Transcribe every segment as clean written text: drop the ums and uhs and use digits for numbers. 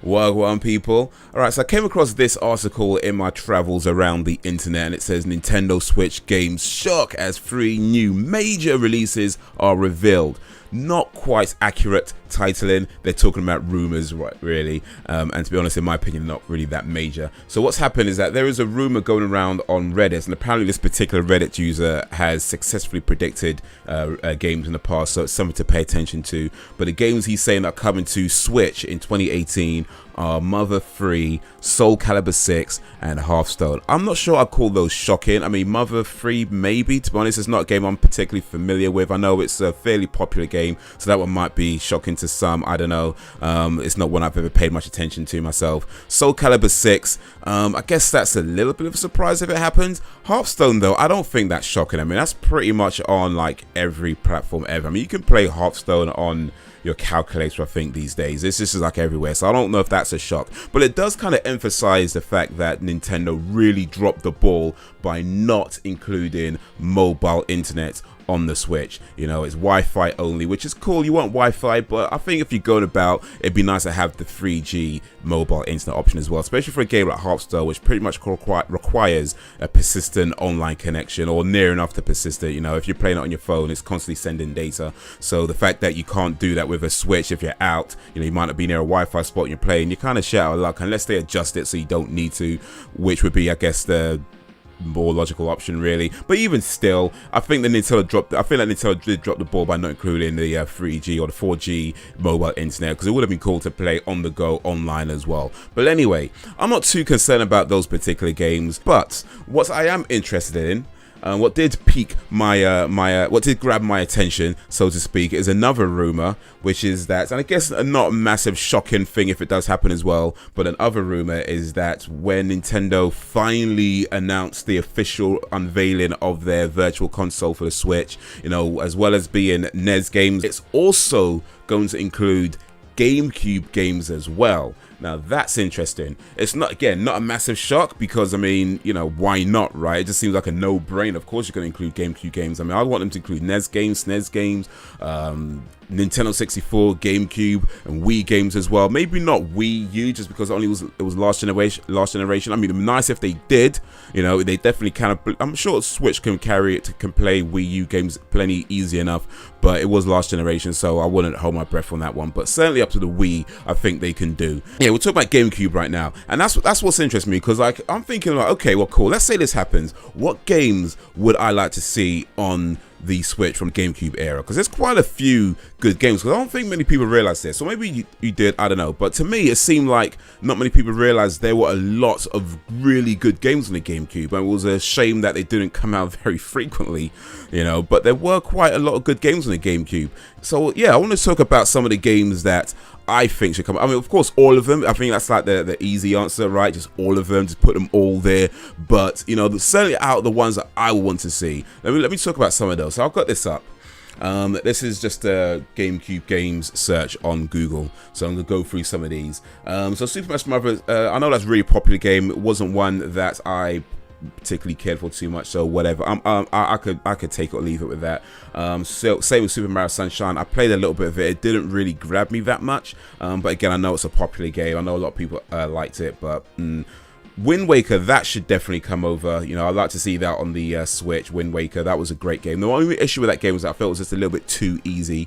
Well, people. Alright, so I came across this article in my travels around the internet, and it says Nintendo Switch games shock as 3 new major releases are revealed. Not quite accurate titling. They're talking about rumors, right? Really, and to be honest, in my opinion, not really that major. So what's happened is that there is a rumor going around on Reddit, and apparently this particular Reddit user has successfully predicted games in the past, so it's something to pay attention to. But the games he's saying are coming to Switch in 2018 are Mother 3, Soul Calibur 6, and Hearthstone. I'm not sure I'd call those shocking. I mean, Mother 3 maybe, to be honest. It's not a game I'm particularly familiar with. I know it's a fairly popular game, so that one might be shocking to some. I don't know. It's not one I've ever paid much attention to myself. Soul Calibur 6, I guess that's a little bit of a surprise if it happens. Hearthstone, though, I don't think that's shocking. I mean, that's pretty much on like every platform ever. I mean, you can play Hearthstone on your calculator, I think, these days. This is like everywhere, so I don't know if that's a shock, but it does kind of emphasize the fact that Nintendo really dropped the ball by not including mobile internet on the Switch. You know, it's Wi-Fi only, which is cool. You want Wi-Fi, but I think if you're going about, it'd be nice to have the 3G mobile internet option as well, especially for a game like Hearthstone, which pretty much requires a persistent online connection, or near enough to persistent. You know, if you're playing it on your phone, it's constantly sending data. So the fact that you can't do that with a Switch, if you're out, you know, you might not be near a Wi-Fi spot and you're playing, you're kind of shit out of luck unless they adjust it so you don't need to, which would be, I guess, the more logical option, really. But even still, I think that Nintendo did drop the ball by not including the 3G or the 4G mobile internet, because it would have been cool to play on the go online as well. But anyway, I'm not too concerned about those particular games, but what I am interested in, what did pique my what did grab my attention, so to speak, is another rumor, which is that, and I guess not a massive shocking thing if it does happen as well, but another rumor is that when Nintendo finally announced the official unveiling of their virtual console for the Switch, you know, as well as being NES games, it's also going to include GameCube games as well. Now that's interesting. It's not, again, not a massive shock, because I mean, you know, why not, right? It just seems like a no-brainer. Of course you're going to include GameCube games. I mean, I want them to include NES games, SNES games, Nintendo 64, GameCube, and Wii games as well. Maybe not Wii U, just because it was last generation. I mean, it'd be nice if they did. You know, they definitely kind of. I'm sure Switch can carry it, can play Wii U games plenty easy enough. But it was last generation, so I wouldn't hold my breath on that one. But certainly up to the Wii, I think they can do. Yeah, we're talking about GameCube right now, and that's what's interesting me, because like I'm thinking like, okay, well, cool. Let's say this happens. What games would I like to see on the Switch from GameCube era? Because there's quite a few good games, because I don't think many people realize this, so maybe you did, I don't know, but to me it seemed like not many people realized there were a lot of really good games on the GameCube, and it was a shame that they didn't come out very frequently, you know, but there were quite a lot of good games on the GameCube. So yeah, I want to talk about some of the games that I think should come. I mean, of course, all of them. I think that's like the easy answer, right? Just all of them, just put them all there. But you know, certainly out of the ones that I want to see, let me talk about some of those. So I've got this up. This is just a GameCube Games search on Google, so I'm gonna go through some of these. So Super Smash Bros. I know that's a really popular game. It wasn't one that I particularly cared for too much, so whatever. I could take it or leave it with that. So same with Super Mario Sunshine. I played a little bit of it. It didn't really grab me that much, but again, I know it's a popular game. I know a lot of people liked it, but Wind Waker, that should definitely come over. You know, I'd like to see that on the Switch. Wind Waker, that was a great game. The only issue with that game was that I felt it was just a little bit too easy.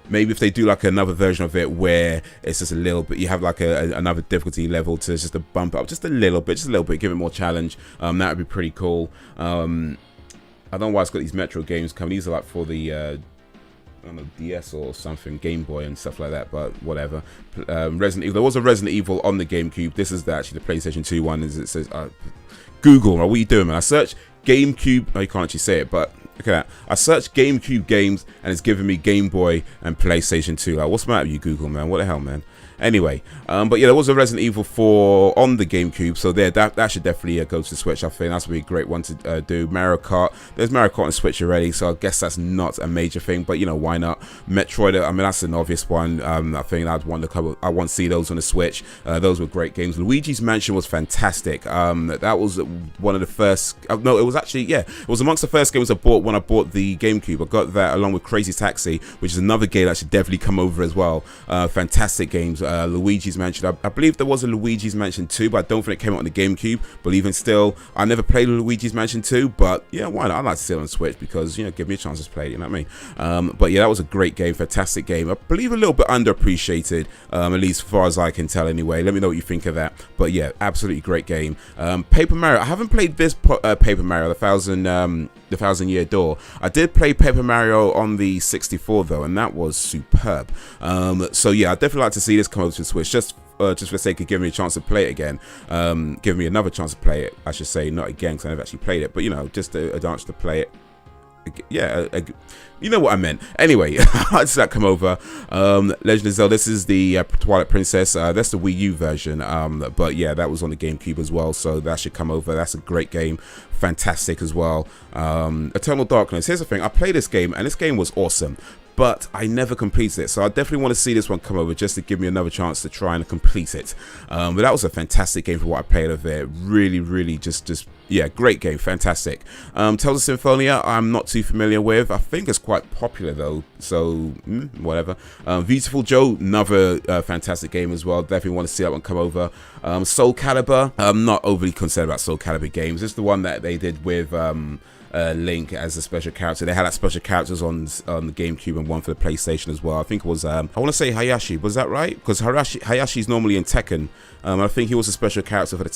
Maybe if they do like another version of it where it's just a little bit, you have like another difficulty level to just to bump it up just a little bit, give it more challenge. That would be pretty cool. I don't know why it's got these Metro games coming. These are like for the I don't know, DS or something, Game Boy and stuff like that, but whatever. Resident Evil. There was a Resident Evil on the GameCube. This is actually the PlayStation 2 one. As it says, Google, what are you doing, man? I searched GameCube. No, you can't actually say it, but look at that. I searched GameCube games and it's giving me Game Boy and PlayStation 2. Like, what's the matter with you, Google, man? What the hell, man? Anyway, but yeah, there was a Resident Evil 4 on the GameCube, so there, that should definitely go to the Switch. I think that's would be a great one to do. Mario Kart, there's Mario Kart on Switch already, so I guess that's not a major thing, but you know, why not? Metroid, I mean, that's an obvious one. I think I want to see those on the Switch. Those were great games. Luigi's Mansion was fantastic. That was one of the first, no, it was actually, yeah, it was amongst the first games I bought when I bought the GameCube. I got that along with Crazy Taxi, which is another game that should definitely come over as well. Fantastic games. Luigi's Mansion. I believe there was a Luigi's Mansion 2, but I don't think it came out on the GameCube. But even still, I never played Luigi's Mansion 2, but yeah, why not? I'd like to see it on Switch because, you know, give me a chance to play it, you know what I mean? But yeah, that was a great game, fantastic game. I believe a little bit underappreciated, at least as far as I can tell anyway. Let me know what you think of that. But yeah, absolutely great game. Paper Mario. I haven't played this Paper Mario, the Thousand Year Door. I did play Paper Mario on the 64 though, and that was superb. So yeah, I'd definitely like to see this come over to Switch, just for the sake of giving me a chance to play it again. Give me another chance to play it, I should say, not again because I never actually played it, but you know, just a chance to play it. Yeah, you know what I meant. Anyway, how does that come over? Legend of Zelda, this is the Twilight Princess. That's the Wii U version. But yeah, that was on the GameCube as well, so that should come over. That's a great game, fantastic as well. Eternal Darkness. Here's the thing, I played this game and this game was awesome, but I never completed it, so I definitely want to see this one come over just to give me another chance to try and complete it. But that was a fantastic game for what I played of it. Really just yeah, great game, fantastic. Tales of Symphonia, I'm not too familiar with. I think it's quite popular though, so whatever. Beautiful Joe, another fantastic game as well. Definitely want to see that one come over. Soul Calibur, I'm not overly concerned about Soul Calibur games. It's the one that they did with Link as a special character. They had that special characters on the GameCube and one for the PlayStation as well. I think it was I want to say Hayashi, was that right? Because Hayashi's normally in Tekken. I think he was a special character for the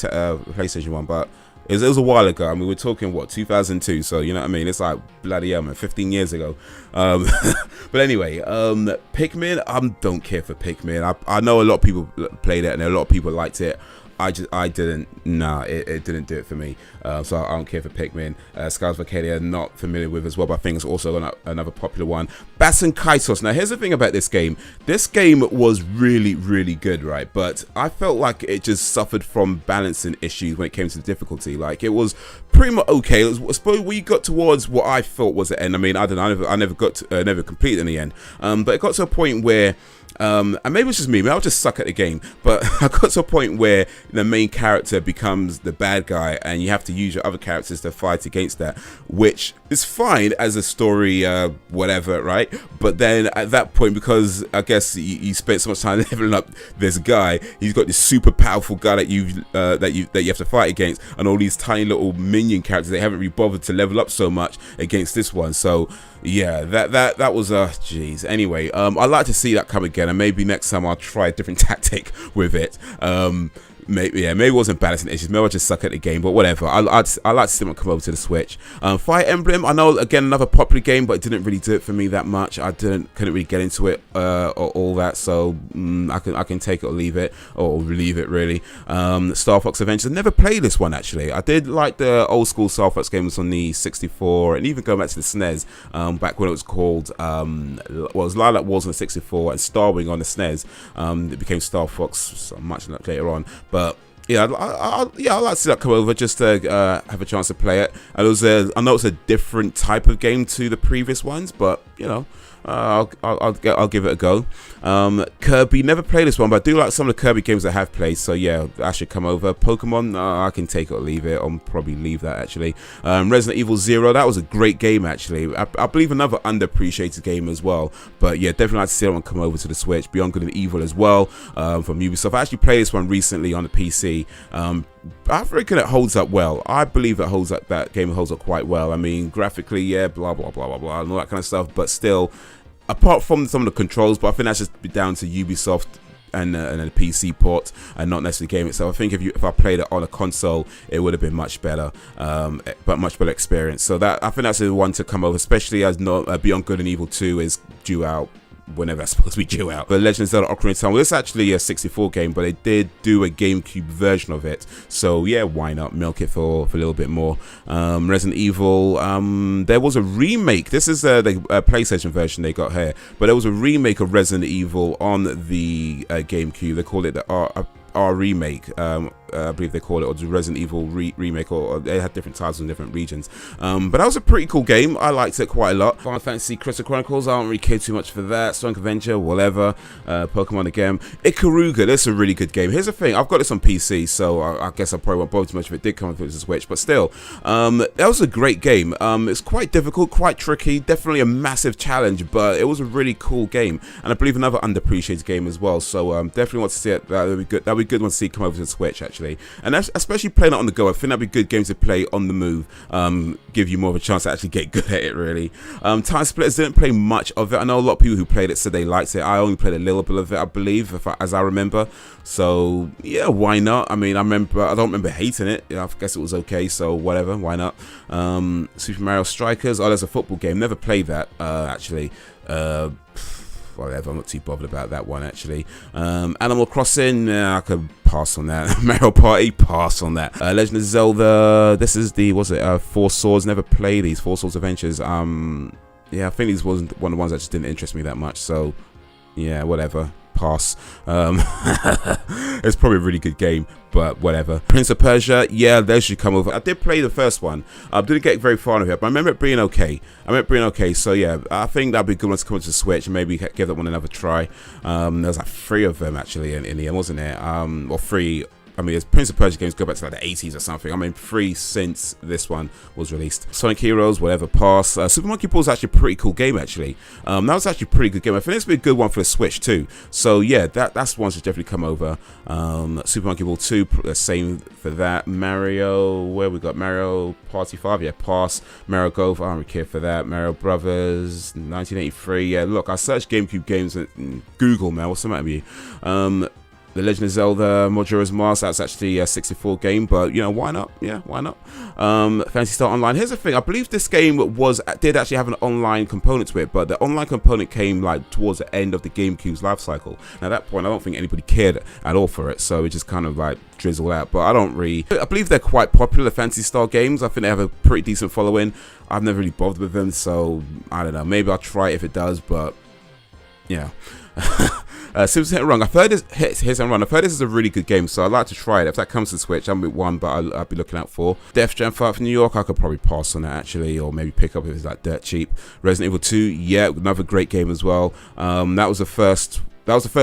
PlayStation one, but it was a while ago. I mean, we're talking what, 2002, so you know what I mean, it's like bloody hell, man, 15 years ago. But anyway, Pikmin, I don't care for Pikmin. I know a lot of people played it and a lot of people liked it. I didn't. Nah, it didn't do it for me. So I don't care for Pikmin. Skies of Arcadia, not familiar with as well, but I think it's also another popular one. Basen Kaitos. Now, here's the thing about this game. This game was really good, right? But I felt like it just suffered from balancing issues when it came to the difficulty. Like, it was pretty much okay. It was, I suppose we got towards what I thought was the end. I mean, I don't know. I never got to, never completed in the end. But it got to a point where. And maybe it's just me, maybe I'll just suck at the game, but I got to a point where the main character becomes the bad guy and you have to use your other characters to fight against that, which is fine as a story, whatever, right? But then at that point, because I guess you spent so much time leveling up this guy, he's got this super powerful guy that you have to fight against, and all these tiny little minion characters they haven't really bothered to level up so much against this one. So yeah, that was jeez. Anyway, I'd like to see that come again, and maybe next time I'll try a different tactic with it. Maybe it wasn't balancing issues. Maybe I just suck at the game, but whatever. I like to see them come over to the Switch. Fire Emblem, I know, again, another popular game, but it didn't really do it for me that much. I couldn't really get into it or all that, so I can take it or leave it, or leave it really. Star Fox Adventures, I never played this one actually. I did like the old school Star Fox games on the 64, and even going back to the SNES, back when it was called it was Lilac Wars on the 64 and Star Wing on the SNES. It became Star Fox so much later on, but yeah, I'd like to see that come over just to have a chance to play it. And I know it's a different type of game to the previous ones, but you know, I'll give it a go. Kirby, never played this one, but I do like some of the Kirby games I have played, so yeah, that should come over. Pokemon, I can take it or leave it. I'll probably leave that actually. Resident Evil 0, that was a great game actually. I believe another underappreciated game as well, but yeah, definitely like to see that one come over to the Switch. Beyond Good and Evil as well, from Ubisoft. I actually played this one recently on the PC. I reckon it holds up well. I believe that game holds up quite well. I mean, graphically, yeah, blah blah blah blah blah and all that kind of stuff, but still, apart from some of the controls, but I think that's just down to Ubisoft and a PC port and not necessarily the game itself. I think if I played it on a console, it would have been much better, but much better experience. So I think that's the one to come over, especially as Beyond Good and Evil 2 is due out whenever that's supposed to be due out. But Legend of Zelda Ocarina of Time, well, it's actually a 64 game, but they did do a GameCube version of it, so yeah, why not milk it for a little bit more. Resident Evil, there was a remake. This is the PlayStation version they got here, but there was a remake of Resident Evil on the GameCube. They called it the R remake, I believe they call it, or the Resident Evil remake, or they had different titles in different regions. But that was a pretty cool game. I liked it quite a lot. Final Fantasy Crystal Chronicles, I don't really care too much for that. Sonic Adventure, whatever. Pokemon again. Ikaruga, that's a really good game. Here's the thing, I've got this on PC, so I guess I probably won't bother too much if it did come to the Switch, but still, that was a great game. It's quite difficult, quite tricky, definitely a massive challenge, but it was a really cool game, and I believe another underappreciated game as well. So definitely want to see it. That would be good. That would be good one to see come over to the Switch actually, and especially playing it on the go. I think that'd be good games to play on the move. Give you more of a chance to actually get good at it. Really. Time Splitters didn't play much of it. I know a lot of people who played it said they liked it. I only played a little bit of it, I believe, as I remember. So yeah, why not? I mean, I don't remember hating it. I guess it was okay. So whatever, why not? Super Mario Strikers. Oh, there's a football game. Never played that actually. Whatever, I'm not too bothered about that one actually. Animal Crossing, I could pass on that. Mario Party, pass on that. Legend of Zelda, this is the, Four Swords. Never played these Four Swords Adventures. Yeah, I think these wasn't one of the ones that just didn't interest me that much, so yeah, whatever, pass. It's probably a really good game, but whatever. Prince of Persia, yeah, they should come over. I did play the first one. I didn't get very far into it, but I remember it being okay. So yeah, I think that'd be a good one to come into the Switch and maybe give that one another try. There's like 3 of them actually in the end, wasn't there? Or 3. I mean, Prince of Persia games go back to like the 80s or something. I mean, 3 since this one was released. Sonic Heroes, whatever, pass. Super Monkey Ball is actually a pretty cool game, actually. That was actually a pretty good game. I think it's been a good one for the Switch, too. So, yeah, that's one should definitely come over. Super Monkey Ball 2, the same for that. Mario, where we got? Mario Party 5, yeah, pass. Mario Golf, I don't really care for that. Mario Brothers, 1983, yeah, look, I searched GameCube Games in Google, man. What's the matter with you? The Legend of Zelda Majora's Mask, that's actually a 64 game, but you know, why not? Yeah, why not? Phantasy Star Online. Here's the thing, I believe this game did actually have an online component to it, but the online component came like towards the end of the GameCube's life cycle. And at that point, I don't think anybody cared at all for it, so it just kind of like drizzled out. But I believe they're quite popular, the Phantasy Star games. I think they have a pretty decent following. I've never really bothered with them, so I don't know. Maybe I'll try it if it does, but yeah. Simpsons Hit and Run. I've heard this Hit and Run. I've heard this is a really good game, so I'd like to try it. If that comes to Switch, I'm with one, but I'll be looking out for. Def Jam Fight from New York. I could probably pass on that actually, or maybe pick up if it's like dirt cheap. Resident Evil 2. Yeah, another great game as well. That was the first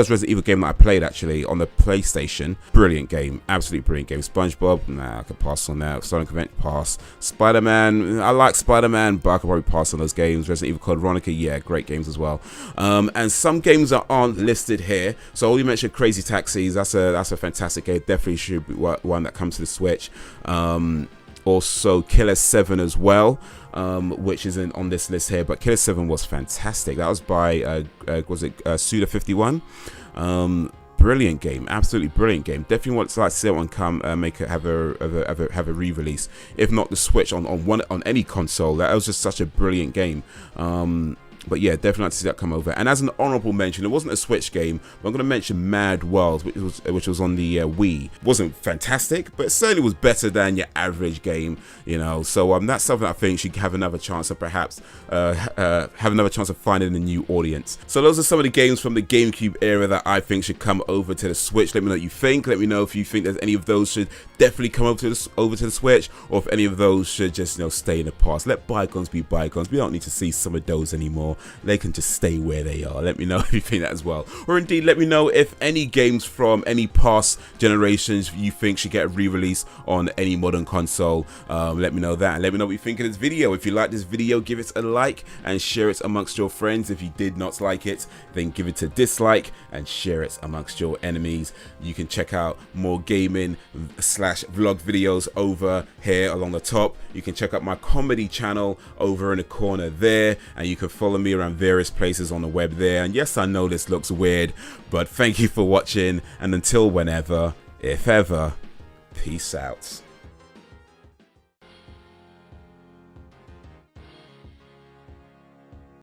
Resident Evil game that I played actually on the PlayStation. Brilliant game, absolutely brilliant game. SpongeBob, nah, I could pass on that. Sonic Adventure, pass. Spider-Man, I like Spider-Man, but I could probably pass on those games. Resident Evil Code Veronica, yeah, great games as well. And some games that aren't listed here. So all you mentioned, Crazy Taxis, that's a fantastic game. Definitely should be one that comes to the Switch. Also Killer 7 as well, which isn't on this list here, but Killer 7 was fantastic. That was by Suda51. Brilliant game, absolutely brilliant game. Definitely want to like see that one come have a re-release, if not the Switch on any console. That was just such a brilliant game. But yeah, definitely like to see that come over. And as an honorable mention, it wasn't a Switch game, but I'm going to mention Mad World, which was on the Wii. It wasn't fantastic, but it certainly was better than your average game, you know. So that's something I think should have another chance of perhaps finding a new audience. So those are some of the games from the GameCube era that I think should come over to the Switch. Let me know what you think. Let me know if you think there's any of those should definitely come over to the Switch, or if any of those should just, you know, stay in the past. Let bygones be bygones. We don't need to see some of those anymore. They can just stay where they are. Let me know if you think that as well, or indeed let me know if any games from any past generations you think should get a re-release on any modern console. Let me know that, and let me know what you think of this video. If you like this video, give it a like and share it amongst your friends. If you did not like it, then give it a dislike and share it amongst your enemies. You can check out more gaming / vlog videos over here along the top. You can check out my comedy channel over in the corner there, and you can follow me around various places on the web there. And yes, I know this looks weird, but thank you for watching, and until whenever, if ever, peace out.